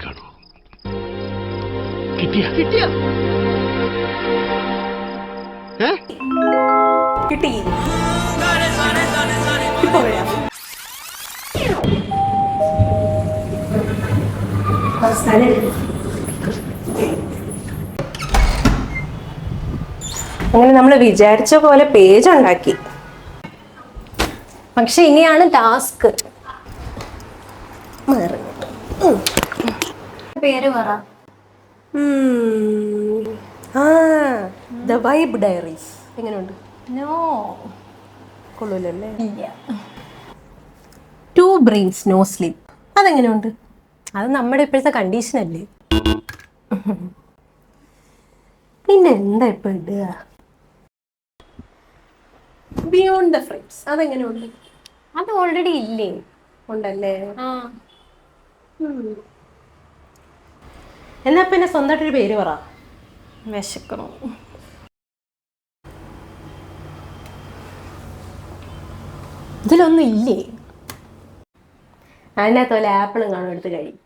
കാണൂ. കിട്ടിയ കിട്ടി. ഇപ്പൊ വരാം. അങ്ങനെ നമ്മൾ വിചാരിച്ച പോലെ പേജ് ഉണ്ടാക്കി. പക്ഷെ ഇനിയാണ് ടാസ്ക്. പേര് പറ. ദ വൈബ് ഡയറീസ് എങ്ങനെയുണ്ട്? നോ, കൊള്ളൂലല്ലേ? ഇല്ല. 2 brains no sleep അതെങ്ങനെയുണ്ട്? അത് നമ്മുടെ ഇപ്പോഴത്തെ കണ്ടീഷൻ അല്ലേ? പിന്നെ എന്താ ഇപ്പൊ ഇടുക? ബിയോണ്ട് ദ ഫ്രെയിംസ് അതെങ്ങനെയുണ്ട്? അത് ഓൾറെഡി ഇല്ലേ? ഉണ്ടല്ലേ? ആ, എന്നാ പിന്നെ സ്വന്തമായിട്ടൊരു പേര് പറ. വിശക്കണു. ഇതിലൊന്നും ഇല്ലേ? അതിനകത്ത് വല്ല ആപ്പിളും കാണും, എടുത്ത് കഴിയും.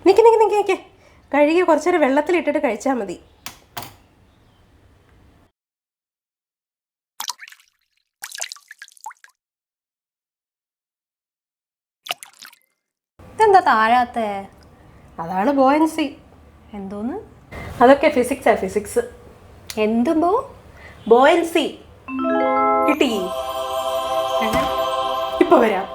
നിക്ക് കഴുകി കുറച്ചേരം വെള്ളത്തിലിട്ടിട്ട് കഴിച്ചാൽ മതി. ഇതെന്താ താഴാത്തെ? അതാണ് ബോയൻസി. എന്തോന്ന്? അതൊക്കെ ഫിസിക്സാ, ഫിസിക്സ്. എന്തുമ്പോ? ബോയൻസി. കിട്ടി. ഇപ്പൊ വരാം.